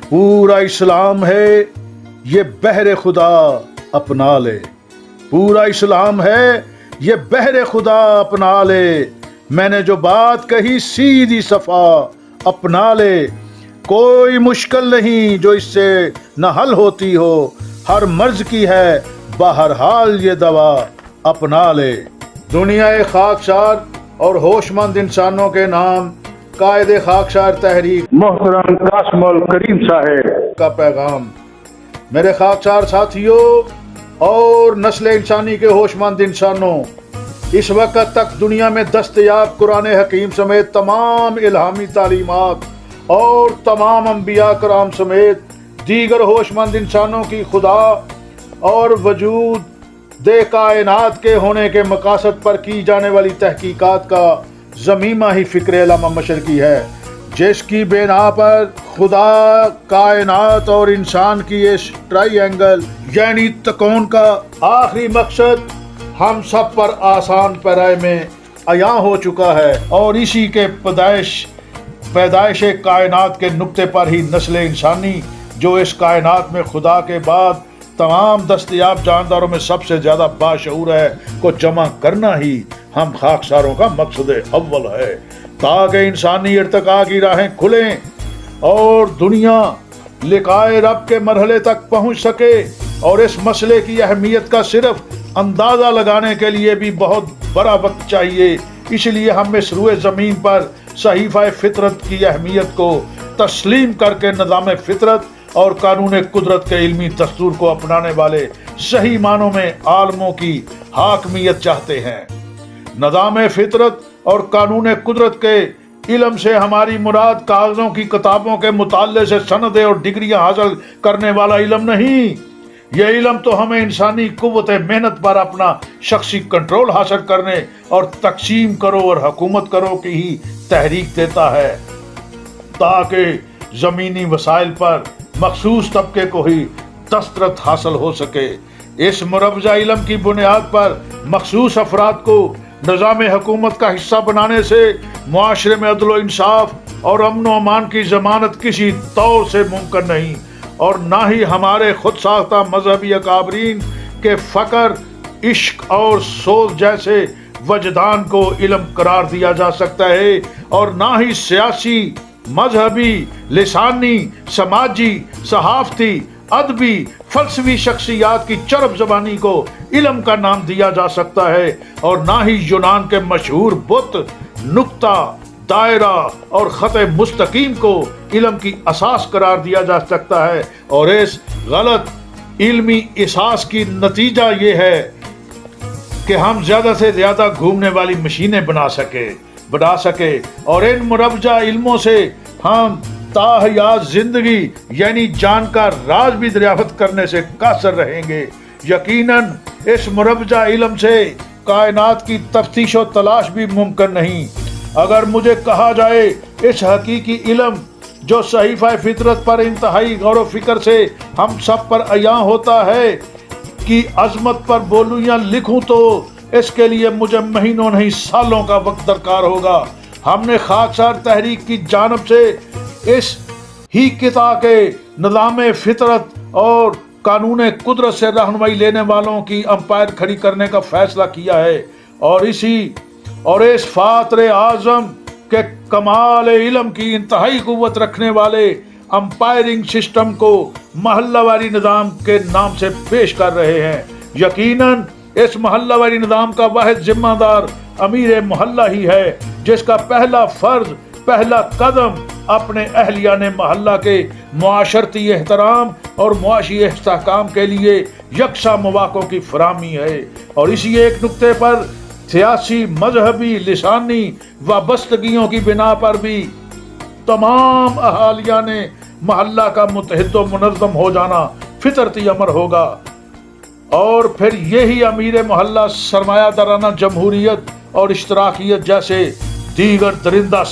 پورا اسلام ہے یہ بحر خدا اپنا لے، پورا اسلام ہے یہ بحر خدا اپنا لے، میں نے جو بات کہی سیدھی صفا اپنا لے، کوئی مشکل نہیں جو اس سے نہ حل ہوتی ہو، ہر مرض کی ہے بہرحال یہ دوا اپنا لے۔ دنیا خاکسار اور ہوش مند انسانوں کے نام قائد خاکسار تحریک محترم قاسم الکریم صاحب کا پیغام۔ میرے خاکسار ساتھیوں اور نسل انسانی کے ہوش مند انسانوں، اس وقت تک دنیا میں دستیاب قرآن حکیم سمیت تمام الہامی تعلیمات اور تمام انبیاء کرام سمیت دیگر ہوش مند انسانوں کی خدا اور وجود دے کائنات کے ہونے کے مقاصد پر کی جانے والی تحقیقات کا ضمیمہ ہی فکر علامہ مشرقی ہے، جس کی بنا پر خدا، کائنات اور انسان کی اس ٹرائی اینگل یعنی تکون کا آخری مقصد ہم سب پر آسان پیرائے میں عیاں ہو چکا ہے، اور اسی کے پیدائش کائنات کے نقطے پر ہی نسل انسانی، جو اس کائنات میں خدا کے بعد تمام دستیاب جانداروں میں سب سے زیادہ باشعور ہے، کو جمع کرنا ہی ہم خاکساروں کا مقصد اول ہے، تاکہ انسانی ارتقاء کی راہیں کھلیں اور دنیا لقائے رب کے مرحلے تک پہنچ سکے۔ اور اس مسئلے کی اہمیت کا صرف اندازہ لگانے کے لیے بھی بہت بڑا وقت چاہیے، اس لیے ہم اس روئے زمین پر صحیفہ فطرت کی اہمیت کو تسلیم کر کے نظام فطرت اور قانون قدرت کے علمی دستور کو اپنانے والے صحیح معنوں میں عالموں کی حاکمیت چاہتے ہیں۔ نظام فطرت اور قانون قدرت کے علم سے ہماری مراد کاغذوں کی کتابوں کے مطالعے سے سندیں اور ڈگریاں حاصل کرنے والا علم نہیں، یہ علم تو ہمیں انسانی قوت محنت پر اپنا شخصی کنٹرول حاصل کرنے اور تقسیم کرو اور حکومت کرو کی ہی تحریک دیتا ہے، تاکہ زمینی وسائل پر مخصوص طبقے کو ہی دسترس حاصل ہو سکے۔ اس مروجہ علم کی بنیاد پر مخصوص افراد کو نظام حکومت کا حصہ بنانے سے معاشرے میں عدل و انصاف اور امن و امان کی ضمانت کسی طور سے ممکن نہیں، اور نہ ہی ہمارے خود ساختہ مذہبی اکابرین کے فقر، عشق اور سوز جیسے وجدان کو علم قرار دیا جا سکتا ہے، اور نہ ہی سیاسی، مذہبی، لسانی، سماجی، صحافتی، ادبی، فلسفی شخصیات کی چرب زبانی کو علم کا نام دیا جا سکتا ہے، اور نہ ہی یونان کے مشہور بت، نقطہ، دائرہ اور خط مستقیم کو علم کی اساس قرار دیا جا سکتا ہے۔ اور اس غلط علمی اساس کی نتیجہ یہ ہے کہ ہم زیادہ سے زیادہ گھومنے والی مشینیں بنا سکے اور ان مروجہ علموں سے ہم تاحیات زندگی یعنی جان کا راز بھی دریافت کرنے سے قاصر رہیں گے۔ یقیناً اس مروجہ علم سے کائنات کی تفتیش و تلاش بھی ممکن نہیں۔ اگر مجھے کہا جائے اس حقیقی علم جو صحیفہ فطرت پر انتہائی غور و فکر سے ہم سب پر عیاں ہوتا ہے کی عظمت پر بولیاں لکھوں تو اس کے لیے مجھے مہینوں نہیں سالوں کا وقت درکار ہوگا۔ ہم نے خاکسار تحریک کی جانب سے اس ہی قطاع کے نظام فطرت اور قانون قدرت سے رہنمائی لینے والوں کی امپائر کھڑی کرنے کا فیصلہ کیا ہے، اور اس فاتر اعظم کے کمال علم کی انتہائی قوت رکھنے والے امپائرنگ سسٹم کو محلہ واری نظام کے نام سے پیش کر رہے ہیں۔ یقیناً اس محلہ واری نظام کا واحد ذمہ دار امیر محلہ ہی ہے، جس کا پہلا فرض، پہلا قدم اپنے اہلیان محلہ کے معاشرتی احترام اور معاشی استحکام کے لیے یکساں مواقع کی فراہمی ہے، اور اسی ایک نقطے پر سیاسی، مذہبی، لسانی وابستگیوں کی بنا پر بھی تمام اہالیان محلہ کا متحد و منظم ہو جانا فطرتی امر ہوگا، اور پھر یہی امیر محلہ سرمایہ دارانہ جمہوریت اور اشتراکیت جیسے دیگر درندہ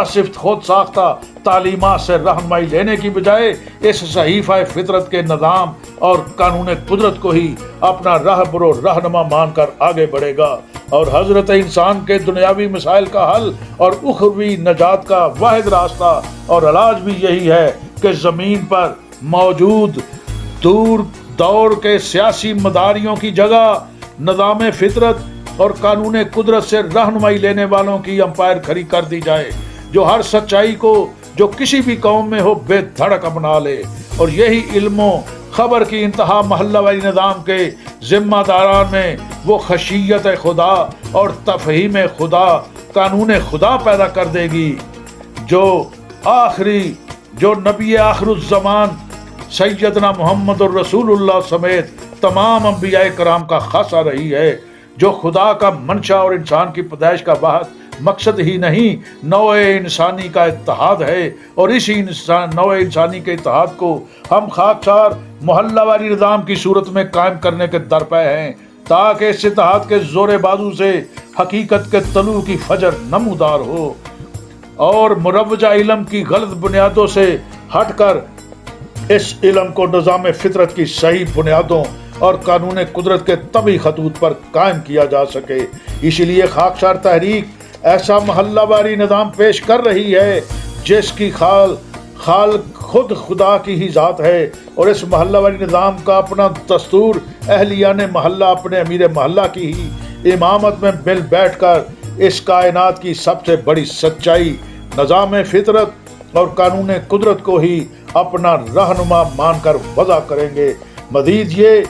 صفت خود ساختہ تعلیمات سے رہنمائی لینے کی بجائے اس صحیفہ فطرت کے نظام اور قانون قدرت کو ہی اپنا رہبر و رہنما مان کر آگے بڑھے گا، اور حضرت انسان کے دنیاوی مسائل کا حل اور اخروی نجات کا واحد راستہ اور علاج بھی یہی ہے کہ زمین پر موجود دور دور کے سیاسی مداریوں کی جگہ نظام فطرت اور قانون قدرت سے رہنمائی لینے والوں کی امپائر کھڑی کر دی جائے، جو ہر سچائی کو جو کسی بھی قوم میں ہو بے دھڑک اپنا لے، اور یہی علم و خبر کی انتہا محلہ والی نظام کے ذمہ داران میں وہ خشیت خدا اور تفہیم خدا، قانون خدا پیدا کر دے گی جو نبی آخر الزمان سیدنا محمد الرسول اللہ سمیت تمام انبیاء کرام کا خاصہ رہی ہے، جو خدا کا منشا اور انسان کی پیدائش کا واحد مقصد ہی نہیں نوع انسانی کا اتحاد ہے، اور اسی نوع انسانی کے اتحاد کو ہم خاکسار محلہ والی نظام کی صورت میں قائم کرنے کے درپے ہیں، تاکہ اس اتحاد کے زور بازو سے حقیقت کے طلوع کی فجر نمودار ہو، اور مروجہ علم کی غلط بنیادوں سے ہٹ کر اس علم کو نظام فطرت کی صحیح بنیادوں اور قانون قدرت کے طبی خطوط پر قائم کیا جا سکے۔ اسی لیے خاکسار تحریک ایسا محلہ واری نظام پیش کر رہی ہے جس کی خالق خود خدا کی ہی ذات ہے، اور اس محلہ واری نظام کا اپنا دستور اہلیان محلہ اپنے امیر محلہ کی ہی امامت میں مل بیٹھ کر اس کائنات کی سب سے بڑی سچائی نظام فطرت اور قانون قدرت کو ہی اپنا رہنما مان کر وضع کریں گے۔ مزید یہ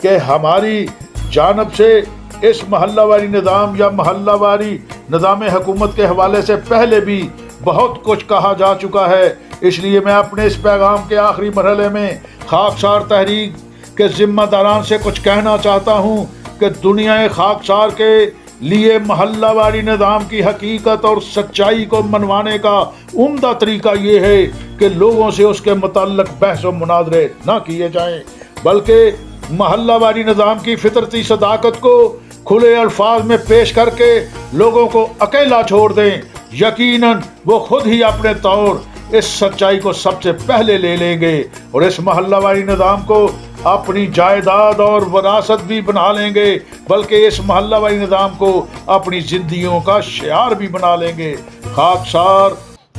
کہ ہماری جانب سے اس محلہ واری نظام یا محلہ واری نظام حکومت کے حوالے سے پہلے بھی بہت کچھ کہا جا چکا ہے، اس لیے میں اپنے اس پیغام کے آخری مرحلے میں خاکسار تحریک کے ذمہ داران سے کچھ کہنا چاہتا ہوں کہ دنیا خاکسار کے لیے محلہ واری نظام کی حقیقت اور سچائی کو منوانے کا عمدہ طریقہ یہ ہے کہ لوگوں سے اس کے متعلق بحث و مناظرے نہ کیے جائیں، بلکہ محلہ واری نظام کی فطرتی صداقت کو کھلے الفاظ میں پیش کر کے لوگوں کو اکیلا چھوڑ دیں۔ یقیناً وہ خود ہی اپنے طور اس سچائی کو سب سے پہلے لے لیں گے، اور اس محلہ واری نظام کو اپنی جائیداد اور وراثت بھی بنا لیں گے، بلکہ اس محلہ واری نظام کو اپنی زندگیوں کا شعار بھی بنا لیں گے۔ خاکسار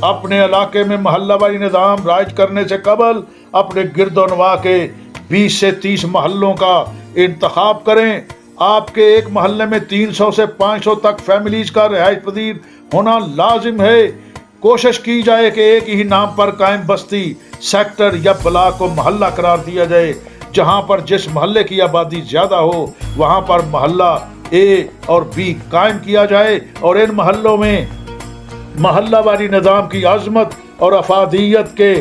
اپنے علاقے میں محلہ واری نظام رائج کرنے سے قبل اپنے گرد و نواح کے 20 سے 30 محلوں کا انتخاب کریں۔ آپ کے ایک محلے میں 300 سے 500 تک فیملیز کا رہائش پذیر ہونا لازم ہے۔ کوشش کی جائے کہ ایک ہی نام پر قائم بستی، سیکٹر یا بلاک کو محلہ قرار دیا جائے۔ جہاں پر جس محلے کی آبادی زیادہ ہو وہاں پر محلہ اے اور بی قائم کیا جائے، اور ان محلوں میں محلہ واری نظام کی عظمت اور افادیت کے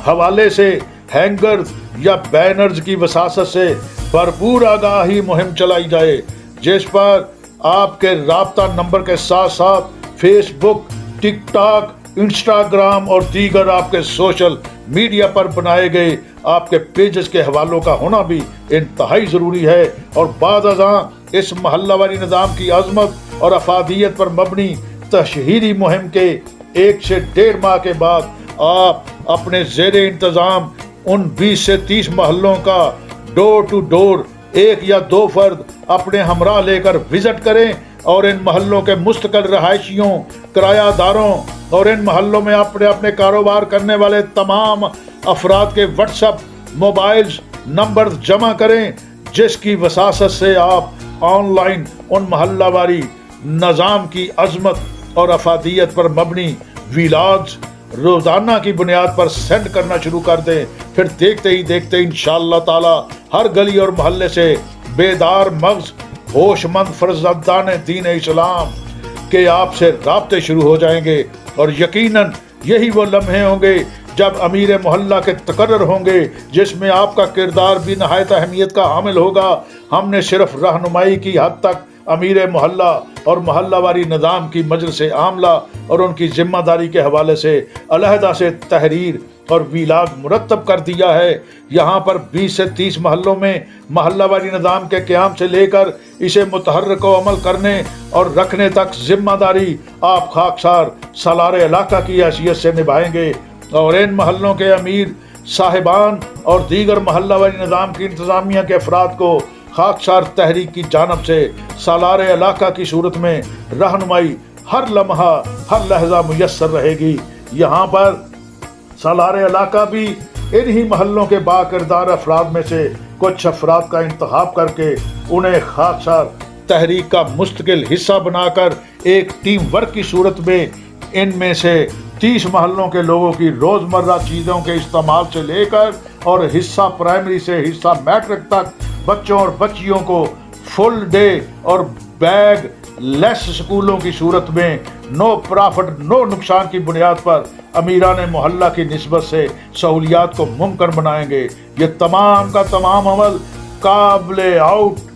حوالے سے ہینگرز یا بینرز کی وساطت سے بھرپور آگاہی مہم چلائی جائے، جس پر آپ کے رابطہ نمبر کے ساتھ ساتھ فیس بک، ٹک ٹاک، انسٹاگرام اور دیگر آپ کے سوشل میڈیا پر بنائے گئے آپ کے پیجز کے حوالوں کا ہونا بھی انتہائی ضروری ہے، اور بعد ازاں اس محلہ واری نظام کی عظمت اور افادیت پر مبنی تشہیری مہم کے 1 سے 1.5 ماہ کے بعد آپ اپنے زیر انتظام ان 20 سے 30 محلوں کا ڈور ٹو ڈور 1 یا 2 فرد اپنے ہمراہ لے کر وزٹ کریں، اور ان محلوں کے مستقل رہائشیوں، کرایہ داروں اور ان محلوں میں اپنے کاروبار کرنے والے تمام افراد کے واٹس ایپ موبائلز نمبر جمع کریں، جس کی وساطت سے آپ آن لائن ان محلہ واری نظام کی عظمت اور افادیت پر مبنی ویلاگز روزانہ کی بنیاد پر سینڈ کرنا شروع کر دیں۔ پھر دیکھتے ہی دیکھتے انشاءاللہ تعالی ہر گلی اور محلے سے بیدار مغز ہوش مند فرزندان دین اسلام کے آپ سے رابطے شروع ہو جائیں گے، اور یقیناً یہی وہ لمحے ہوں گے جب امیر محلہ کے تقرر ہوں گے، جس میں آپ کا کردار بھی نہایت اہمیت کا حامل ہوگا۔ ہم نے صرف رہنمائی کی حد تک امیر محلہ اور محلہ واری نظام کی مجلس عاملہ اور ان کی ذمہ داری کے حوالے سے علیحدہ سے تحریر اور ویلاگ مرتب کر دیا ہے۔ یہاں پر 20 سے 30 محلوں میں محلہ واری نظام کے قیام سے لے کر اسے متحرک و عمل کرنے اور رکھنے تک ذمہ داری آپ خاکسار سالار علاقہ کی حیثیت سے نبھائیں گے، اور ان محلوں کے امیر صاحبان اور دیگر محلہ واری نظام کی انتظامیہ کے افراد کو خاکسار تحریک کی جانب سے سالار علاقہ کی صورت میں رہنمائی ہر لمحہ ہر لحظہ میسر رہے گی۔ یہاں پر سالار علاقہ بھی انہی محلوں کے با کردار افراد میں سے کچھ افراد کا انتخاب کر کے انہیں خاکسار تحریک کا مستقل حصہ بنا کر ایک ٹیم ورک کی صورت میں ان میں سے 30 محلوں کے لوگوں کی روزمرہ چیزوں کے استعمال سے لے کر اور حصہ پرائمری سے حصہ میٹرک تک بچوں اور بچیوں کو فل ڈے اور بیگ لیس سکولوں کی صورت میں نو پرافٹ نو نقصان کی بنیاد پر امیران محلہ کی نسبت سے سہولیات کو ممکن بنائیں گے۔ یہ تمام کا تمام عمل قابل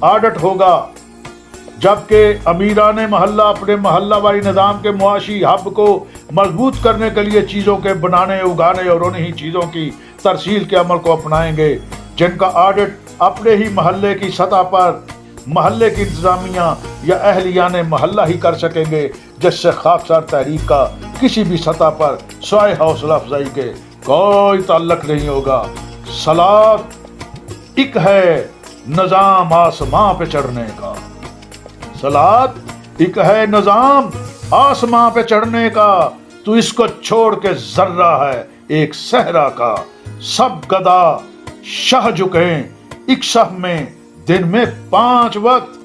آڈٹ ہوگا، جبکہ امیران محلہ اپنے محلہ والی نظام کے معاشی ہب کو مضبوط کرنے کے لیے چیزوں کے بنانے، اگانے اور انہی چیزوں کی ترسیل کے عمل کو اپنائیں گے، جن کا آڈٹ اپنے ہی محلے کی سطح پر محلے کی انتظامیہ یا اہلیان محلہ ہی کر سکیں گے، جس سے خاکسار تحریک کا کسی بھی سطح پر سوائے حوصلہ افزائی کے کوئی تعلق نہیں ہوگا۔ صلاۃ ایک ہے نظام آسماں پہ چڑھنے کا، صلاۃ ایک ہے نظام آسماں پہ چڑھنے کا، تو اس کو چھوڑ کے ذرہ ہے ایک صحرا کا، سب گدا شہ جھکیں ایک صف میں، دن میں 5 وقت،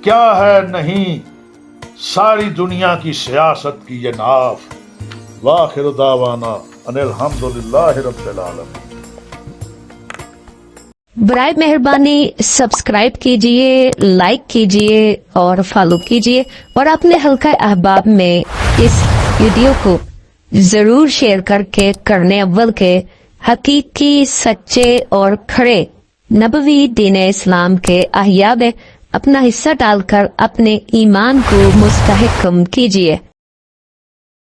کیا ہے نہیں ساری دنیا کی سیاست کی یہ ناف۔ وآخر دعوانا ان الحمدللہ رب العالمین۔ برائے مہربانی سبسکرائب کیجئے، لائک کیجئے اور فالو کیجئے، اور اپنے حلقہ احباب میں اس ویڈیو کو ضرور شیئر کر کے کرنے اول کے حقیقی، سچے اور کھڑے نبوی دین اسلام کے احیاء میں اپنا حصہ ڈال کر اپنے ایمان کو مستحکم کیجئے۔